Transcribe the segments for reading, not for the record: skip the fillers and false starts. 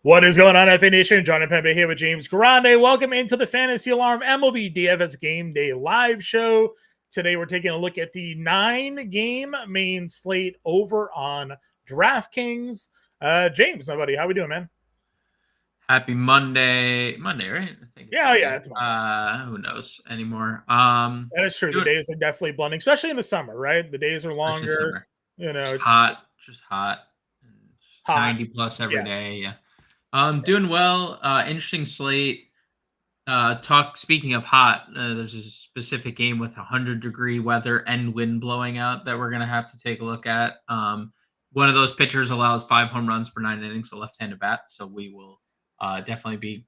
What is going on, FA Nation? John Impemba here with James Grande. Welcome into the Fantasy Alarm MLB DFS Game Day live show. Today we're taking a look at the 9-game main slate over on DraftKings. James, my buddy, how we doing, man? Happy Monday, right? I think it's Yeah, Monday. it's Monday. Who knows anymore? That is true. The Doing, days are definitely blending, especially in the summer, right? The days are especially longer. summer. You know, Just it's hot, just hot. hot. 90 plus every Yes. day. Yeah. Doing well. Interesting slate. Speaking of hot, there's a specific game with 100-degree weather and wind blowing out that we're gonna have to take a look at. One of those pitchers allows 5 home runs per 9 innings, a left-handed bat, so we will definitely be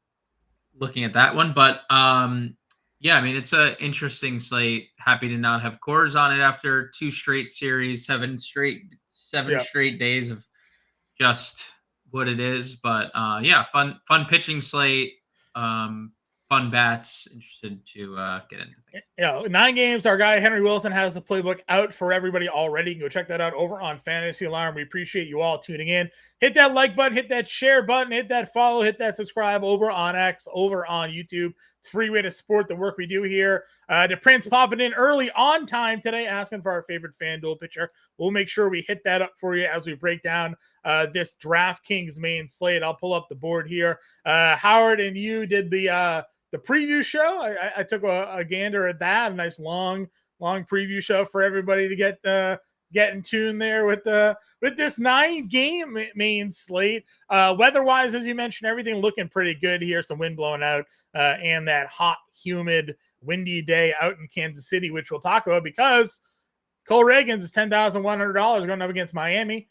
looking at that one. But yeah, I mean, it's an interesting slate. Happy to not have Coors on it after 2 straight series, seven Yeah. straight days of just what it is. But yeah, fun pitching slate. Fun bats. Interested to get into things. Yeah, 9 games. Our guy Henry Wilson has the playbook out for everybody already. You can go check that out over on Fantasy Alarm. We appreciate you all tuning in. Hit that like button, hit that share button, hit that follow, hit that subscribe over on X, over on YouTube. It's a free way to support the work we do here. The Prince popping in early on time today, asking for our favorite FanDuel pitcher. We'll make sure we hit that up for you as we break down this DraftKings main slate. I'll pull up the board here. Howard and you did the preview show. I took a gander at that. A nice long preview show for everybody to get in tune there with this 9-game main slate. Weather-wise, as you mentioned, everything looking pretty good here. Some wind blowing out and that hot, humid, windy day out in Kansas City, which we'll talk about because Cole Reagans is $10,100 going up against Miami.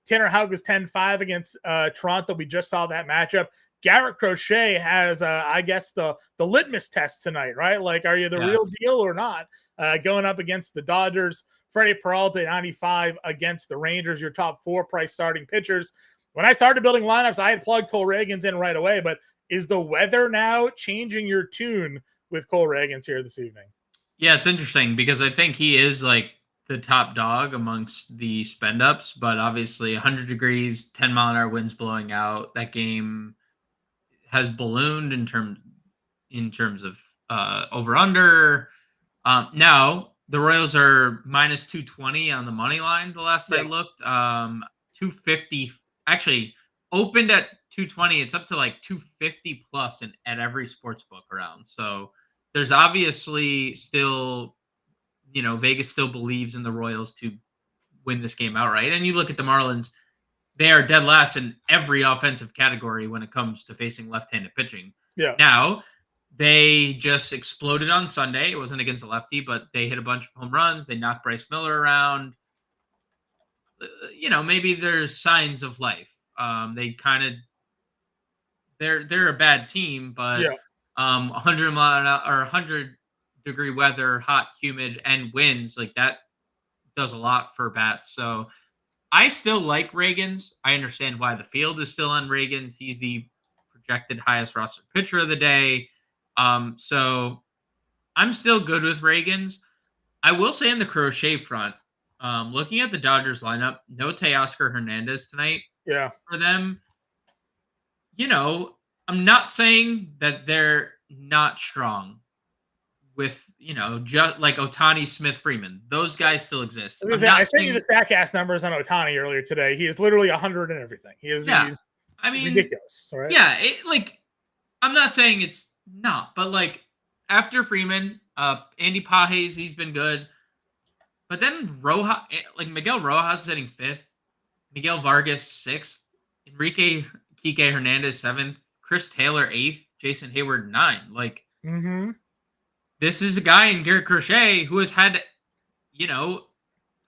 Tanner Houck is 10-5 against Toronto. We just saw that matchup. Garrett Crochet has, I guess, the litmus test tonight, right? Like, are you the real deal or not? Going up against the Dodgers. Freddie Peralta, 95 against the Rangers, your top 4 price starting pitchers. When I started building lineups, I had plugged Cole Reagans in right away, but is the weather now changing your tune with Cole Reagans here this evening? Yeah, it's interesting because I think he is like the top dog amongst the spend ups, but obviously 100 degrees, 10-mile-an-hour winds blowing out. That game has ballooned in terms of over under. Now the Royals are minus 220 on the money line. The last I looked, 250 actually opened at 220. It's up to like 250 plus at every sports book around. So there's obviously still, Vegas still believes in the Royals to win this game outright. And you look at the Marlins, they are dead last in every offensive category when it comes to facing left-handed pitching. Yeah. Now, they just exploded on Sunday. It wasn't against a lefty, but they hit a bunch of home runs. They knocked Bryce Miller around. Maybe there's signs of life. They're a bad team, but 100-degree weather, hot, humid, and winds, like that does a lot for bats. So I still like Reagans. I understand why the field is still on Reagans. He's the projected highest roster pitcher of the day. So I'm still good with Reagans. I will say in the Crochet front, looking at the Dodgers lineup, no Teoscar Hernandez tonight. Yeah. For them, I'm not saying that they're not strong with, just like Ohtani, Smith, Freeman. Those guys still exist. I sent you the Statcast numbers on Ohtani earlier today. He is literally 100 and everything. He is ridiculous. Right? Yeah, I'm not saying it's not, but like after Freeman, Andy Pages, he's been good. But then Miguel Rojas is hitting 5th, Miguel Vargas 6th, Enrique Kike Hernandez 7th, Chris Taylor 8th, Jason Hayward 9th. Like, this is a guy in Garrett Crochet who has had, a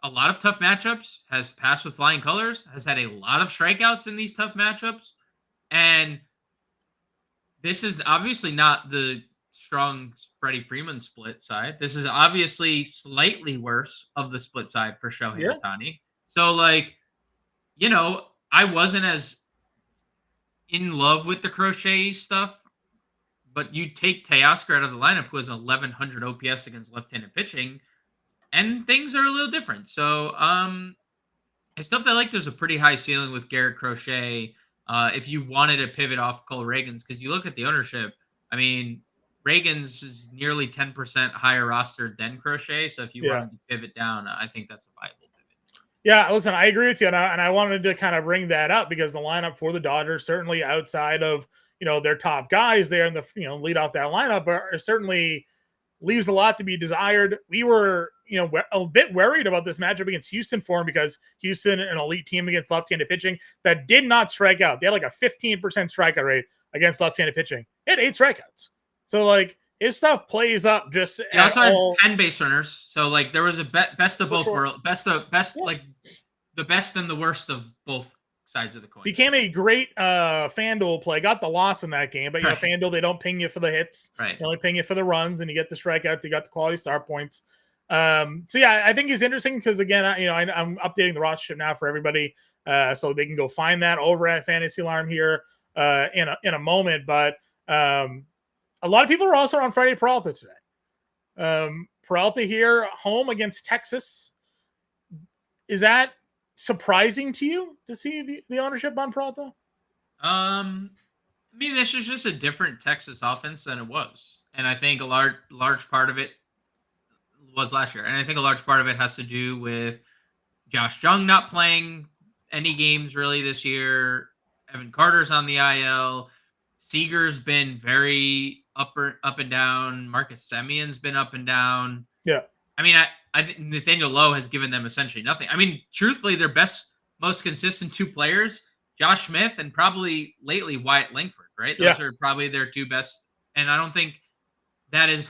lot of tough matchups, has passed with flying colors, has had a lot of strikeouts in these tough matchups. And this is obviously not the strong Freddie Freeman split side. This is obviously slightly worse of the split side for Shohei Ohtani. So, I wasn't as in love with the Crochet stuff, but you take Teoscar out of the lineup, who has 1,100 OPS against left-handed pitching, and things are a little different. So, I still feel like there's a pretty high ceiling with Garrett Crochet. if you wanted to pivot off Cole Reagans, because you look at the ownership, I mean, Reagans is nearly 10% higher rostered than Crochet. So if you Yeah. wanted to pivot down, I think that's a viable pivot. Yeah, listen, I agree with you, and I wanted to kind of bring that up because the lineup for the Dodgers, certainly outside of their top guys there in the lead off that lineup, are certainly leaves a lot to be desired. We were a bit worried about this matchup against Houston for him because Houston, an elite team against left-handed pitching that did not strike out. They had like a 15% strikeout rate against left-handed pitching. He had 8 strikeouts, so like his stuff plays up just He at also had all 10 base runners. So like there was a best of for both sure. worlds, best Yeah. like the best and the worst of both sides of the coin. Became a great FanDuel play. Got the loss in that game, but Right. FanDuel, they don't ping you for the hits. Right. They only ping you for the runs, and you get the strikeouts. You got the quality star points. So yeah, I think he's interesting because again, I'm updating the roster now for everybody, so they can go find that over at Fantasy Alarm here in a moment. But a lot of people are also on Friday Peralta today. Peralta here, home against Texas. Is that surprising to you to see the ownership on Peralta? I mean, this is just a different Texas offense than it was, and I think a large part of it was last year, and I think a large part of it has to do with Josh Jung not playing any games really this year. Evan Carter's on the IL. Seager's been very up and down. Marcus Semion's been up and down. Yeah. I mean, I think Nathaniel Lowe has given them essentially nothing. I mean, truthfully, their most consistent 2 players, Josh Smith and probably lately Wyatt Langford, right? Those are probably their 2 best. And I don't think that is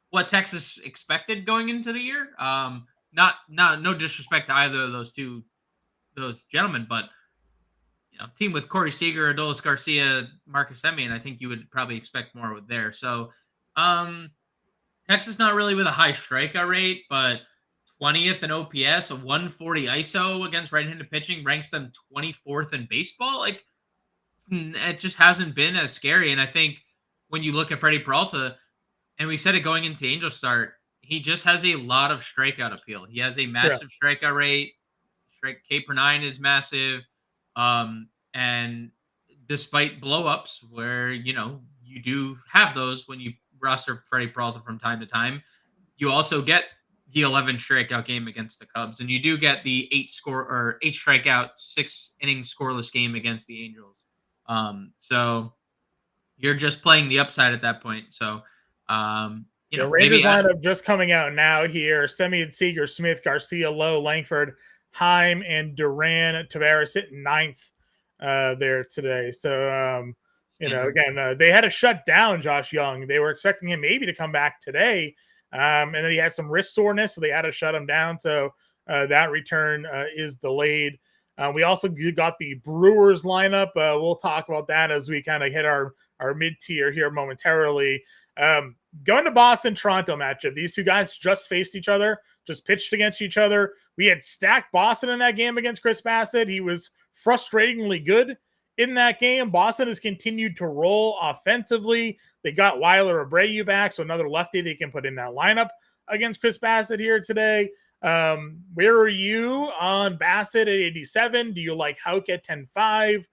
what Texas expected going into the year. No disrespect to either of those gentlemen, but team with Corey Seager, Adolis Garcia, Marcus Semien, I think you would probably expect more with there. So, Texas not really with a high strikeout rate, but 20th in OPS, a 140 ISO against right-handed pitching ranks them 24th in baseball. Like it just hasn't been as scary. And I think when you look at Freddie Peralta, and we said it going into the Angels start, he just has a lot of strikeout appeal. He has a massive strikeout rate. K per 9 is massive. And despite blowups where, you do have those when you roster Freddie Peralta from time to time, you also get the 11 strikeout game against the Cubs, and you do get the 8 strikeout, 6 inning scoreless game against the Angels. So you're just playing the upside at that point. So, the Raiders lineup just coming out now here. Semien, Seager, Smith, Garcia, Lowe, Langford, Heim, and Duran. Tavares hitting 9th there today. So, again, they had to shut down Josh Jung. They were expecting him maybe to come back today. And then he had some wrist soreness, so they had to shut him down. So that return is delayed. We also got the Brewers lineup. We'll talk about that as we kind of hit our mid-tier here momentarily. Going to Boston Toronto matchup. These two guys just faced each other, just pitched against each other. We had stacked Boston in that game against Chris Bassett. He was frustratingly good in that game. Boston has continued to roll offensively. They got Weiler Abreu back, so another lefty they can put in that lineup against Chris Bassett here today. Where are you on Bassett at 87? Do you like Houck at 10.5?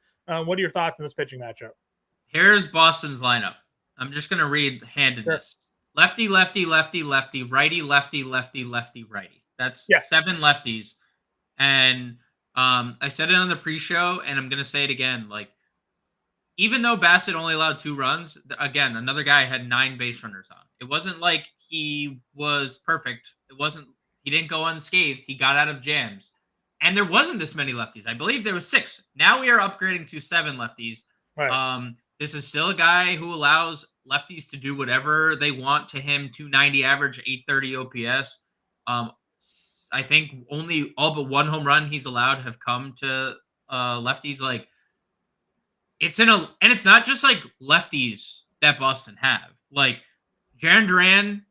What are your thoughts on this pitching matchup? Here's Boston's lineup. I'm just going to read handedness. Sure. Lefty, lefty, lefty, lefty, righty, lefty, lefty, lefty, righty. That's 7 lefties. And I said it on the pre-show, and I'm going to say it again. Like, even though Bassett only allowed 2 runs, again, another guy had 9 base runners on. It wasn't like he was perfect. He didn't go unscathed. He got out of jams. And there wasn't this many lefties. I believe there was 6. Now we are upgrading to 7 lefties. Right. This is still a guy who allows lefties to do whatever they want to him. 290 average, 830 OPS. I think only all but 1 home run he's allowed have come to lefties. Like, and it's not just like lefties that Boston have. Like, Jarren Duran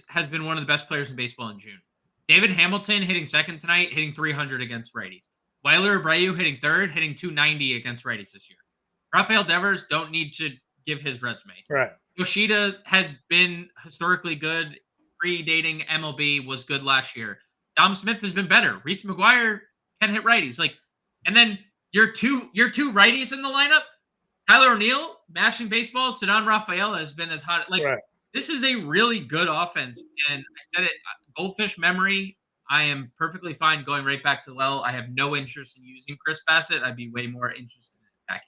has been one of the best players in baseball in June. David Hamilton hitting 2nd tonight, hitting 300 against righties. Weiler Abreu hitting 3rd, hitting 290 against righties this year. Rafael Devers, don't need to give his resume. Right. Yoshida has been historically good. Predating MLB was good last year. Dom Smith has been better. Reese McGuire can hit righties. Like, and then your two righties in the lineup, Tyler O'Neill, mashing baseball, Cedon Rafaela has been as hot. Like, Right. this is a really good offense. And I said it, goldfish memory, I am perfectly fine going right back to the well. I have no interest in using Chris Bassett. I'd be way more interested in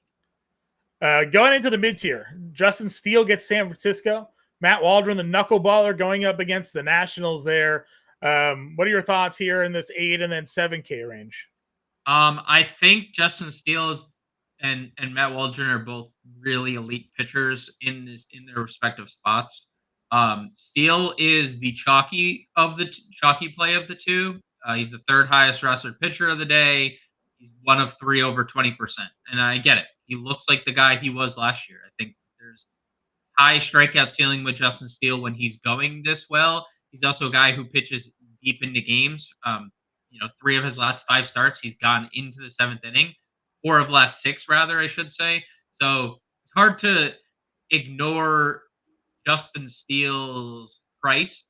attacking. Going into the mid-tier, Justin Steele gets San Francisco. Matt Waldron, the knuckleballer, going up against the Nationals there. What are your thoughts here in this 8 and then 7K range? I think Justin Steele and Matt Waldron are both really elite pitchers in their respective spots. Steele is the chalky play of the two. He's the third highest rostered pitcher of the day. He's one of 3 over 20%. And I get it. He looks like the guy he was last year. I think there's high strikeout ceiling with Justin Steele when he's going this well. He's also a guy who pitches deep into games. 3 of his last 5 starts, he's gone into the 7th inning. 4 of last 6, rather, I should say. So it's hard to ignore Justin Steele's price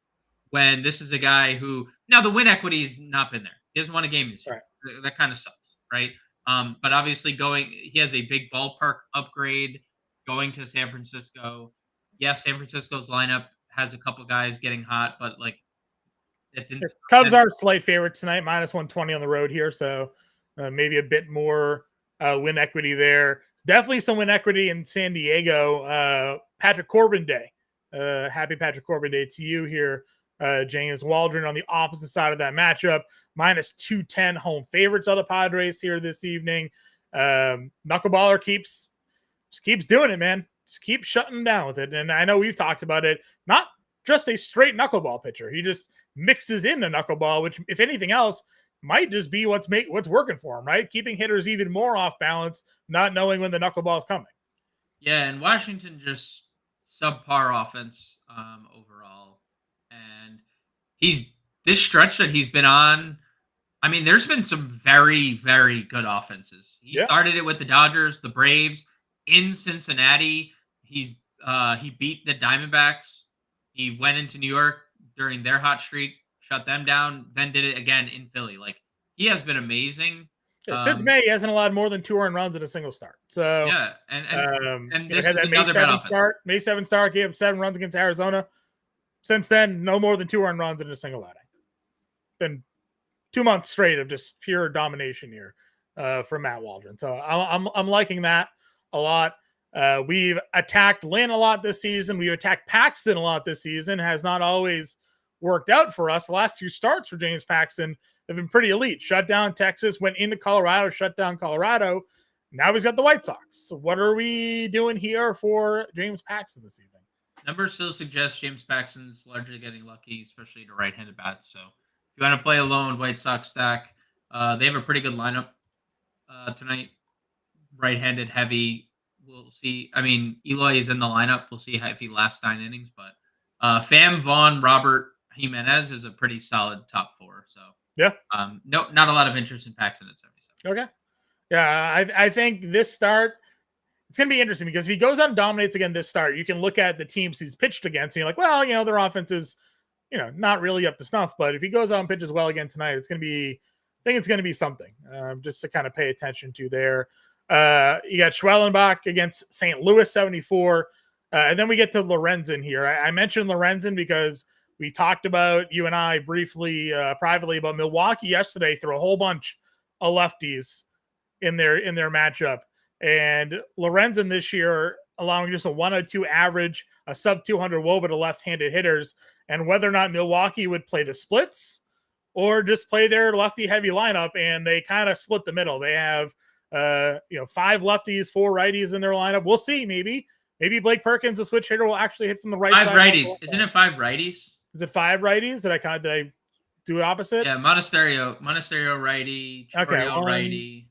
when this is a guy who, now the win equity's not been there. He hasn't won a game this year. Right. That kind of sucks, right? But obviously he has a big ballpark upgrade going to San Francisco. Yes, San Francisco's lineup has a couple guys getting hot, but like Cubs are slight favorites tonight, minus 120 on the road here, so maybe a bit more win equity there. Definitely some win equity in San Diego. Patrick Corbin Day. Happy Patrick Corbin Day to you here, James. Waldron on the opposite side of that matchup, minus 210 home favorites of the Padres here this evening. Knuckleballer keeps doing it, man. Just keep shutting down with it. And I know we've talked about it. Not just a straight knuckleball pitcher. He just mixes in the knuckleball, which, if anything else, might just be what's working for him, right? Keeping hitters even more off balance, not knowing when the knuckleball is coming. Yeah, and Washington just subpar offense overall. And this stretch that he's been on, I mean, there's been some very, very good offenses. He started it with the Dodgers, the Braves, in Cincinnati. He beat the Diamondbacks. He went into New York during their hot streak, shut them down, then did it again in Philly. Like, he has been amazing. Since May, he hasn't allowed more than 2 earned runs in a single start. So yeah, and this had is that another bad offense. May 7 start, gave up 7 runs against Arizona. Since then, no more than 2 earned runs in a single outing. Been 2 months straight of just pure domination here from Matt Waldron. So I'm liking that a lot. We've attacked Lynn a lot this season. We've attacked Paxton a lot this season. Has not always worked out for us. The last 2 starts for James Paxton have been pretty elite. Shut down Texas, went into Colorado, shut down Colorado. Now he's got the White Sox. So what are we doing here for James Paxton this evening? Numbers still suggest James Paxton's largely getting lucky, especially to right-handed bats. So if you want to play a lone White Sox stack, they have a pretty good lineup tonight. Right-handed heavy. We'll see. I mean, Eloy is in the lineup. We'll see if he lasts 9 innings. But Pham, Vaughn, Robert, Jimenez is a pretty solid top 4. So yeah, no, not a lot of interest in Paxton at 77. Okay, yeah, I think this start, it's gonna be interesting because if he goes out and dominates again this start, you can look at the teams he's pitched against and you're like, well, their offense is, not really up to snuff. But if he goes out and pitches well again tonight, I think it's gonna be something just to kind of pay attention to there. You got Schwellenbach against St. Louis 74. And then we get to Lorenzen here. I mentioned Lorenzen because we talked about, you and I briefly, privately, about Milwaukee yesterday through a whole bunch of lefties in their matchup. And Lorenzen this year allowing just a 102 average, a sub 200 WOBA to left-handed hitters. And whether or not Milwaukee would play the splits or just play their lefty-heavy lineup, and they kind of split the middle. They have 5 lefties, 4 righties in their lineup. We'll see. Maybe Blake Perkins, the switch hitter, will actually hit from the right 5 side. 5 righties. Isn't it 5 righties? Is it 5 righties? Did I do opposite? Yeah, Monasterio righty, Chorial righty,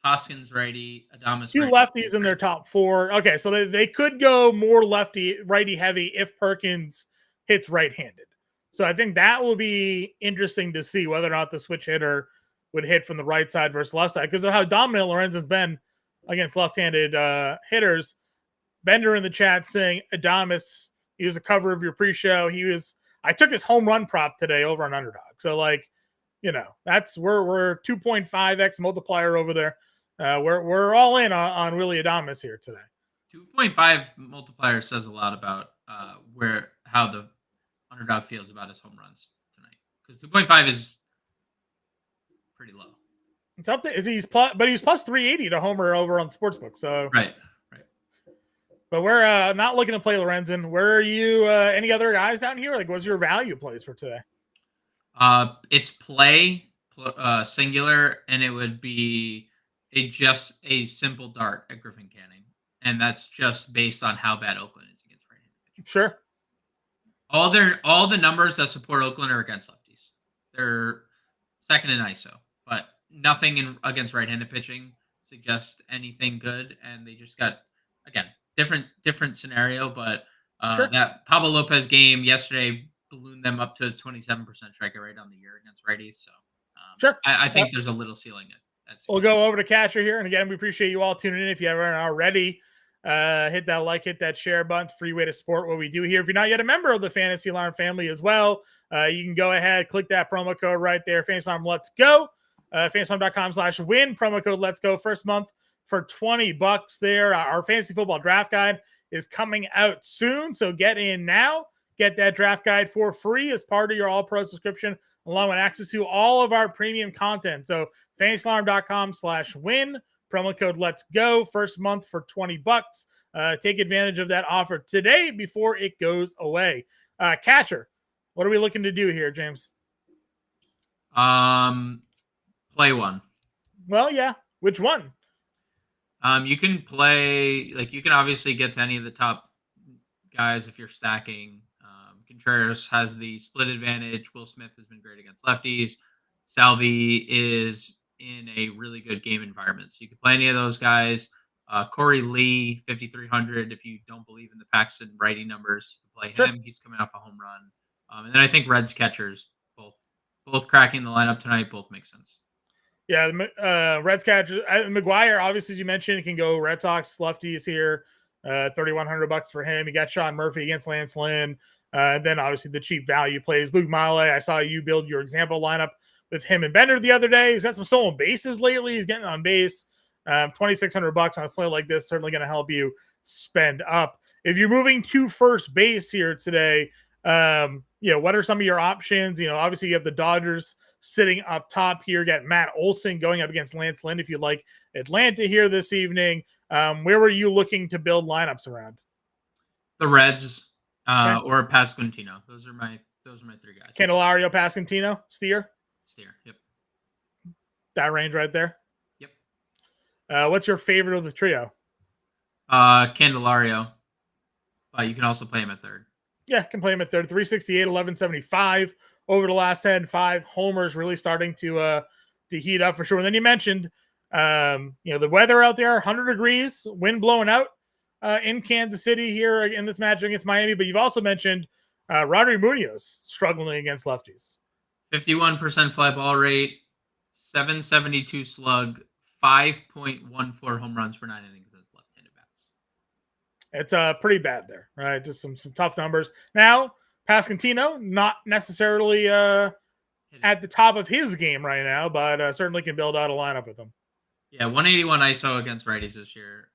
Hoskins righty, Adames 2 lefties in their top 4. Okay, so they could go more righty heavy if Perkins hits right-handed. So I think that will be interesting to see whether or not the switch hitter would hit from the right side versus left side because of how dominant Lorenzen's been against left-handed hitters. Bender in the chat saying Adames, he was a cover of your pre-show. I took his home run prop today over on Underdog. So we're 2.5x multiplier over there. We're all in on Willy Adames here today. 2.5 multiplier says a lot about how the underdog feels about his home runs tonight, because 2.5 is pretty low. It's up to he's plus 380 to homer over on Sportsbook. So right. But we're not looking to play Lorenzen. Where are you? Any other guys down here? Like, what's your value plays for today? It's play singular, and it would be just a simple dart at Griffin Canning, and that's just based on how bad Oakland is against right-handed pitching. Sure. All the numbers that support Oakland are against lefties. They're second in ISO, but nothing against right-handed pitching suggests anything good, and they just got, again, different scenario, but Sure. that Pablo Lopez game yesterday ballooned them up to 27% strikeout rate on the year against righties. So sure, I think there's a little ceiling. We'll go over to Catcher here, and again, we appreciate you all tuning in. If you haven't already, hit that like, hit that share button. Free way to support what we do here. If you're not yet a member of the Fantasy Alarm family as well, you can go ahead, click that promo code right there. Fantasy Alarm, let's go. FantasyAlarm.com/win. Promo code let's go. First month for $20 there. Our fantasy football draft guide is coming out soon, so get in now. Get that draft guide for free as part of your All-Pro subscription, along with access to all of our premium content. So FantasyAlarm.com/win. Promo code let's go. First month for $20. Take advantage of that offer today before it goes away. Catcher, what are we looking to do here, James? Play one. Well, yeah. Which one? You can play, you can obviously get to any of the top guys if you're stacking. Contreras has the split advantage. Will Smith has been great against lefties. Salvi is in a really good game environment, so you can play any of those guys. Corey Lee, 5,300. If you don't believe in the Paxton righty numbers, play him. He's coming off a home run. And then I think Reds catchers, both cracking the lineup tonight, both make sense. Yeah, Reds catchers. McGuire, obviously, as you mentioned, can go Red Sox lefties here. $3,100 for him. You got Sean Murphy against Lance Lynn. And then obviously the cheap value plays. Luke Mile, I saw you build your example lineup with him and Bender the other day. He's got some stolen bases lately. He's getting on base. $2,600 on a slate like this, certainly going to help you spend up. If you're moving to first base here today, what are some of your options? Obviously you have the Dodgers sitting up top here. You got Matt Olson going up against Lance Lynn if you like Atlanta here this evening. Where were you looking to build lineups around? The Reds. Or Pasquantino. Those are my three guys. Candelario, Pasquantino, Steer. Yep. That range right there. Yep. What's your favorite of the trio? Candelario. But you can also play him at third. Yeah, can play him at third. 368, 1175 over the last 5 homers, really starting to heat up for sure. And then you mentioned, the weather out there, 100 degrees, wind blowing out. In Kansas City here in this match against Miami, but you've also mentioned Rodri Munoz struggling against lefties. 51% fly ball rate, 772 slug, 5.14 home runs per 9 innings against left-handed bats. It's pretty bad there, right? Just some tough numbers. Now, Pasquantino, not necessarily at the top of his game right now, but certainly can build out a lineup with him. Yeah, 181 ISO against righties this year.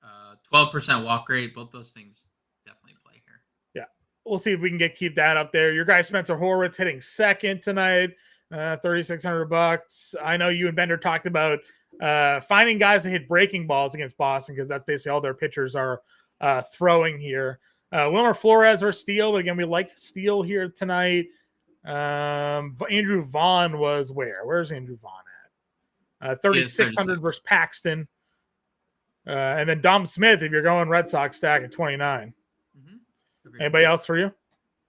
12% walk rate. Both those things definitely play here. Yeah. We'll see if we can keep that up there. Your guy Spencer Horwitz hitting second tonight. $3,600. I know you and Bender talked about finding guys that hit breaking balls against Boston because that's basically all their pitchers are throwing here. Wilmer Flores or Steele, but again, we like Steele here tonight. Andrew Vaughn was where? Where's Andrew Vaughn at? 3,600 versus Paxton. And then Dom Smith, if you're going Red Sox stack at 29. Mm-hmm. Anybody else for you?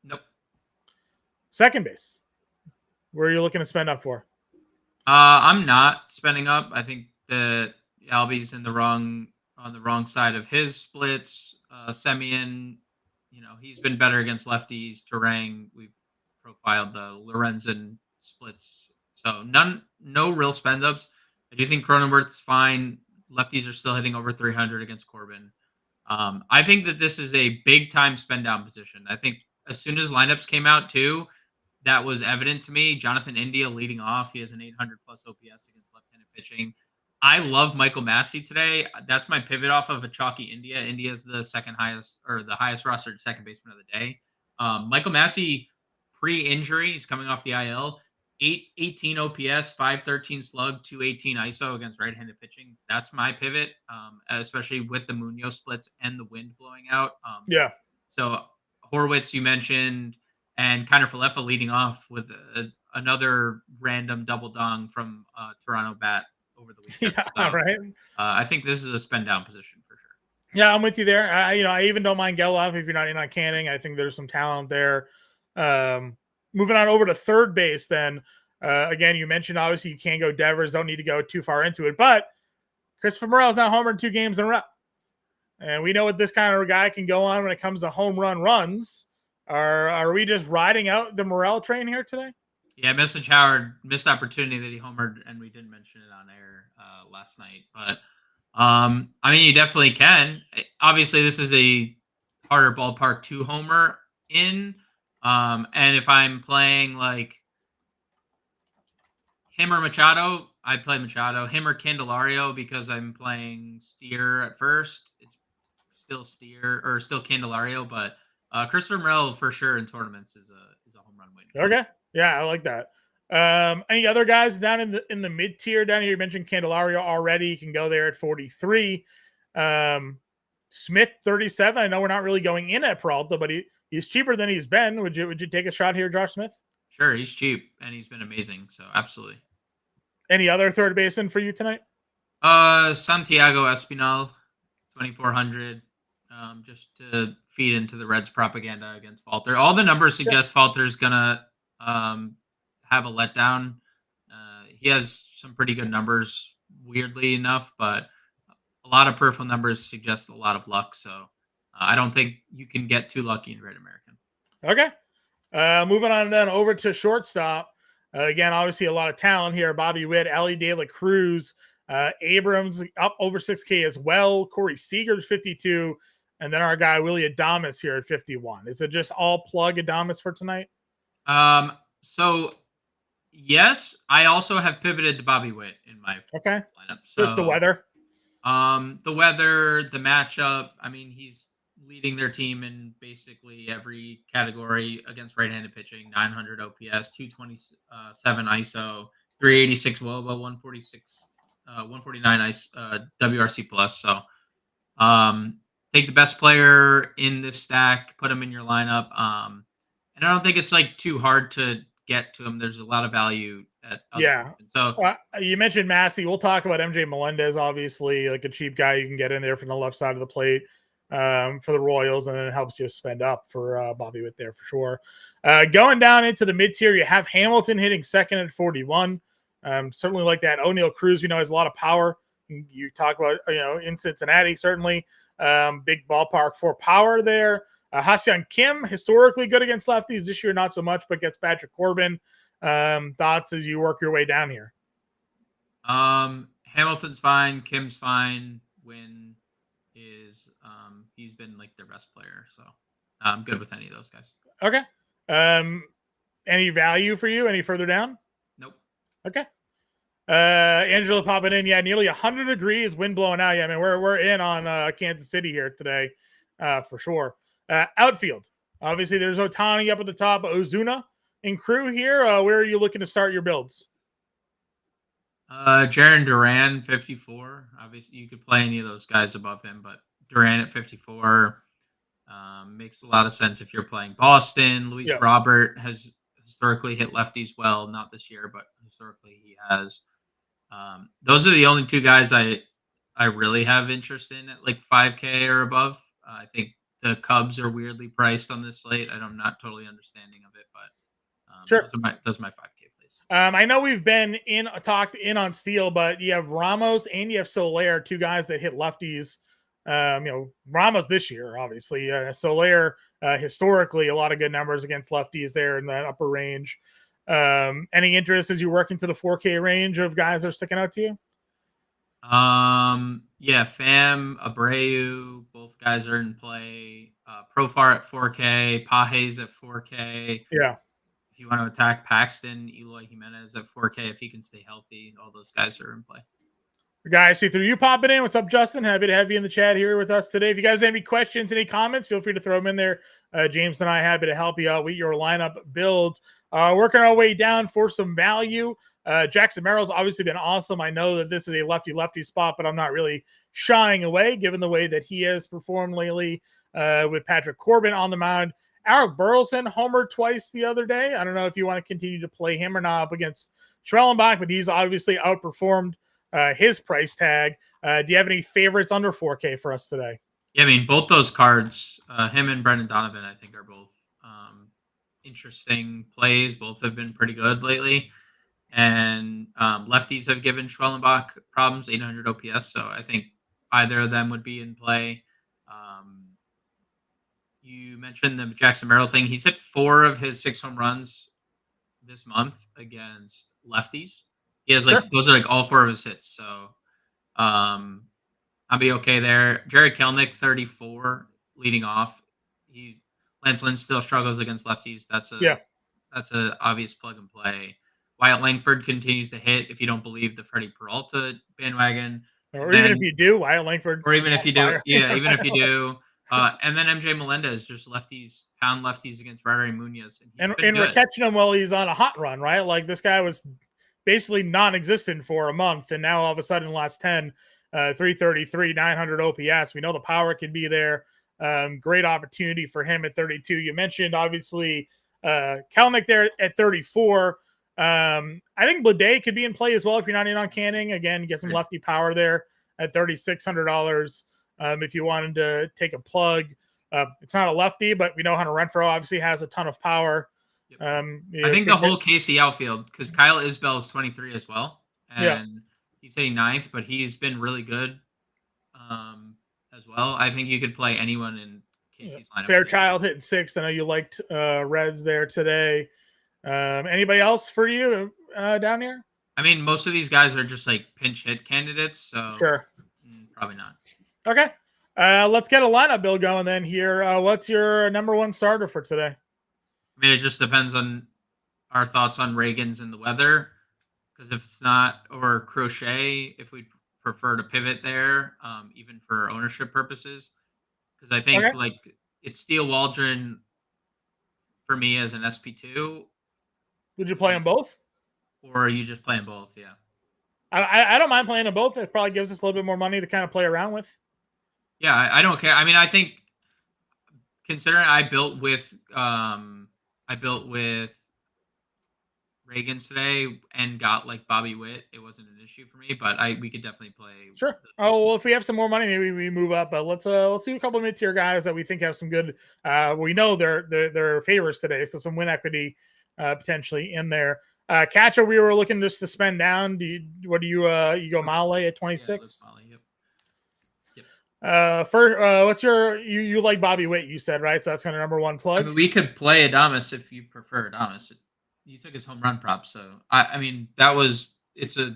Nope. Second base. Where are you looking to spend up for? I'm not spending up. I think that Albie's on the wrong side of his splits. Semien, he's been better against lefties. Terang, we've profiled the Lorenzen splits. So no real spend ups. I do think Cronenworth's fine. Lefties are still hitting over 300 against Corbin. I think that this is a big time spend down position. I think as soon as lineups came out too, that was evident to me. Jonathan India leading off. He has an 800 plus OPS against left-handed pitching. I love Michael Massey today. That's my pivot off of a chalky India. India is the second highest or the highest rostered second baseman of the day. Michael Massey, pre-injury, he's coming off the IL. 818 OPS, 513 slug, 218 ISO against right-handed pitching. That's my pivot, especially with the Munoz splits and the wind blowing out. Yeah. So Horwitz, you mentioned, and Kiner Falefa leading off with another random double dong from Toronto bat over the weekend. Yeah, So right. I think this is a spend down position for sure. Yeah, I'm with you there. I even don't mind Geloff if you're not in on Canning. I think there's some talent there. Moving on over to third base, then again, you mentioned obviously you can't go Devers. Don't need to go too far into it, but Christopher Morel's now homered 2 games in a row, and we know what this kind of guy can go on when it comes to home run runs. Are we just riding out the Morel train here today? Yeah, Message Howard missed opportunity that he homered, and we didn't mention it on air last night. But I mean, you definitely can. Obviously, this is a harder ballpark to homer in. And if I'm playing like him or Machado, I play Machado. Him or Candelario because I'm playing Steer at first. It's still Steer or still Candelario, but Christopher Morel for sure in tournaments is a home run win. Okay, yeah, I like that. Any other guys down in the mid tier down here? You mentioned Candelario already. You can go there at 43. Smith 37. I know we're not really going in at Peralta, but he's cheaper than he's been. Would you take a shot here, Josh Smith? Sure, he's cheap and he's been amazing. So absolutely. Any other third baseman for you tonight? Santiago Espinal, 2,400. Just to feed into the Reds propaganda against Falter. All the numbers suggest Falter's gonna have a letdown. He has some pretty good numbers, weirdly enough, but a lot of peripheral numbers suggest a lot of luck. So I don't think you can get too lucky in Great American. Okay. Moving on then over to shortstop. Again, obviously a lot of talent here. Bobby Witt, Ellie De La Cruz, Abrams up over 6K as well. Corey Seager's 52. And then our guy, Willie Adames here at 51. Is it just all plug Adames for tonight? So yes, I also have pivoted to Bobby Witt in my lineup. So just the weather. The weather, the matchup. I mean, he's leading their team in basically every category against right-handed pitching. 900 OPS, 227 ISO, 386 WOBA, 146, 149 WRC plus. So, take the best player in this stack, put him in your lineup. And I don't think it's like too hard to get to him. There's a lot of value at So you mentioned Massey. We'll talk about MJ Melendez, obviously, like a cheap guy you can get in there from the left side of the plate for the Royals, and then it helps you spend up for Bobby Witt there for sure. Going down into the mid tier, you have Hamilton hitting second at 41. Certainly like that. O'Neal Cruz, has a lot of power. You talk about in Cincinnati, certainly big ballpark for power there. Ha-Seong Kim, historically good against lefties. This year, not so much, but gets Patrick Corbin. Thoughts as you work your way down here? Hamilton's fine. Kim's fine. Wynn is he's been like their best player, so I'm good with any of those guys. Okay. Any value for you? Any further down? Nope. Okay. Angela popping in. Yeah, nearly 100 degrees, wind blowing out. Yeah, I mean we're in on Kansas City here today, for sure. Outfield. Obviously, there's Ohtani up at the top. Ozuna in crew here. Where are you looking to start your builds? Jarren Duran, 54. Obviously, you could play any of those guys above him, but Duran at 54 makes a lot of sense if you're playing Boston. Luis Robert has historically hit lefties well, not this year, but historically he has. Those are the only two guys I really have interest in at like 5K or above. I think the Cubs are weirdly priced on this slate. I'm not totally understanding of it, but sure. Those are my 5K plays. I know we've been talked in on Steele, but you have Ramos and you have Soler, two guys that hit lefties. Ramos this year, obviously. Soler, historically, a lot of good numbers against lefties there in that upper range. Any interest as you work into the 4K range of guys that are sticking out to you? Yeah, Pham, Abreu, both guys are in play. Profar at 4K, Pages at 4K. Yeah. If you want to attack Paxton, Eloy Jimenez at 4K, if he can stay healthy, all those guys are in play. Guys, see through you popping in. What's up, Justin? Happy to have you in the chat here with us today. If you guys have any questions, any comments, feel free to throw them in there. James and I happy to help you out with your lineup builds. Working our way down for some value. Jackson Merrill's obviously been awesome. I know that this is a lefty-lefty spot, but I'm not really shying away given the way that he has performed lately with Patrick Corbin on the mound. Alec Burleson homered twice the other day. I don't know if you want to continue to play him or not up against Schwellenbach, but he's obviously outperformed his price tag. Do you have any favorites under 4K for us today? Yeah, I mean, both those cards, him and Brendan Donovan, I think are both interesting plays. Both have been pretty good lately. And lefties have given Schwellenbach problems, 800 OPS. So I think either of them would be in play. You mentioned the Jackson Merrill thing. He's hit 4 of his 6 home runs this month against lefties. He has those are all 4 of his hits. So I'll be okay there. Jared Kelenic, 34, leading off. Lance Lynn still struggles against lefties. That's a obvious plug and play. Wyatt Langford continues to hit if you don't believe the Freddie Peralta bandwagon. Or even if you do, Wyatt Langford. Or even if you do. Yeah, even if you do. And then MJ Melendez, just lefties, pound lefties against Rodri Munoz. And we're catching him while he's on a hot run, right? Like this guy was basically non-existent for a month, and now all of a sudden last 10, 333, 900 OPS. We know the power can be there. Great opportunity for him at 32. You mentioned, obviously, Kelenic there at 34. I think Blade could be in play as well if you're not in on Canning. Again, get some lefty power there at $3,600. If you wanted to take a plug, it's not a lefty, but we know Hunter Renfroe obviously has a ton of power. Yep. I think the whole Casey outfield, because Kyle Isbell is 23 as well, and he's hitting 9th, but he's been really good as well. I think you could play anyone in Casey's lineup. Fairchild hitting 6th. I know you liked Reds there today. Anybody else for you down here? I mean, most of these guys are just like pinch hit candidates, so probably not. Okay. Let's get a lineup build going then here. What's your number 1 starter for today? I mean, it just depends on our thoughts on Reagan's and the weather. Because if it's not, or Crochet, if we prefer to pivot there, even for ownership purposes. Because I think it's Steele Waldron for me as an SP2. Would you play them both? Or are you just playing both? Yeah. I don't mind playing them both. It probably gives us a little bit more money to kind of play around with. Yeah, I don't care. I mean, I think considering I built with Reagan's today and got like Bobby Witt, it wasn't an issue for me, but we could definitely play. Sure. Oh, well, if we have some more money, maybe we move up. But let's do a couple of mid-tier guys that we think have some good. We know they're favorites today, so some win equity potentially in there. Catcher, we were looking just to spend down. You go Male at 26? Yeah, Male, what's you like Bobby Witt, you said, right? So that's kind of number 1 plug. I mean, we could play Adames if you prefer Adames. You took his home run prop, so I mean he's a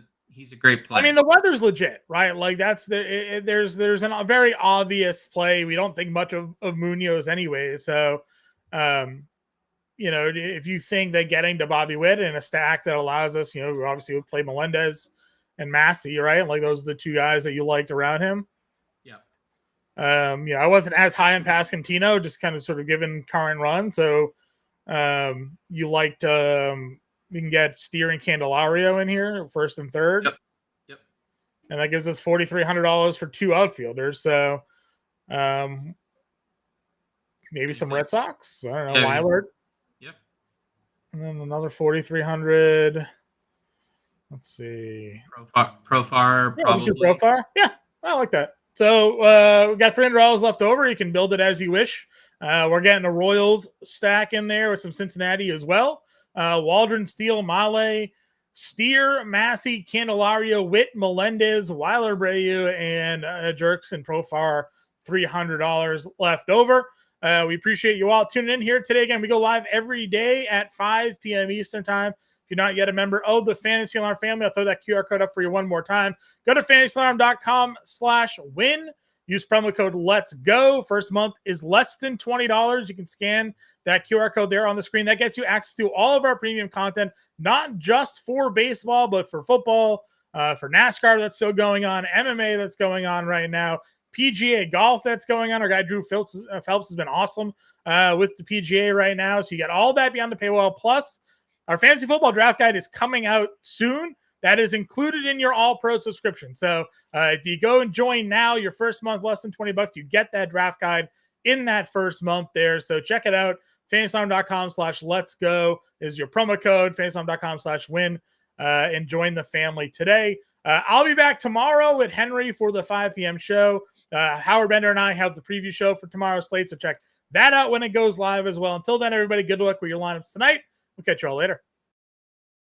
great player. I mean, the weather's legit, right? Like there's a very obvious play. We don't think much of Munoz anyway, so if you think that getting to Bobby Witt in a stack that allows us, we obviously would play Melendez and Massey, right? Like those are the 2 guys that you liked around him. I wasn't as high on Pascantino, just kind of sort of given current run. So you liked we can get Steer and Candelario in here, 1st and 3rd. Yep. And that gives us $4,300 for 2 outfielders. So maybe some Red Sox. I don't know, Weilert. Yep. And then another 4,300. Let's see. Profar, probably. Profar. Yeah, I like that. So we got $300 left over. You can build it as you wish. We're getting a Royals stack in there with some Cincinnati as well. Waldron, Steele, Male, Steer, Massey, Candelario, Witt, Melendez, Weiler, Breu, and Jerks and Profar. $300 left over. We appreciate you all tuning in here today. Again, we go live every day at 5 p.m. Eastern time. If you're not yet a member of the Fantasy Alarm family, I'll throw that QR code up for you one more time. Go to fantasyalarm.com/win. Use promo code Let's Go. First month is less than $20. You can scan that QR code there on the screen. That gets you access to all of our premium content, not just for baseball, but for football, for NASCAR that's still going on, MMA that's going on right now, PGA golf that's going on. Our guy Drew Phelps has been awesome with the PGA right now. So you got all that beyond the paywall. Plus, our fantasy football draft guide is coming out soon. That is included in your All Pro subscription. So if you go and join now, your first month less than $20, you get that draft guide in that first month there. So check it out. fantasylime.com/let's go is your promo code. fantasylime.com/win and join the family today. I'll be back tomorrow with Henry for the 5 p.m. show. Howard Bender and I have the preview show for tomorrow's slate, so check that out when it goes live as well. Until then, everybody, good luck with your lineups tonight. We'll catch you all later.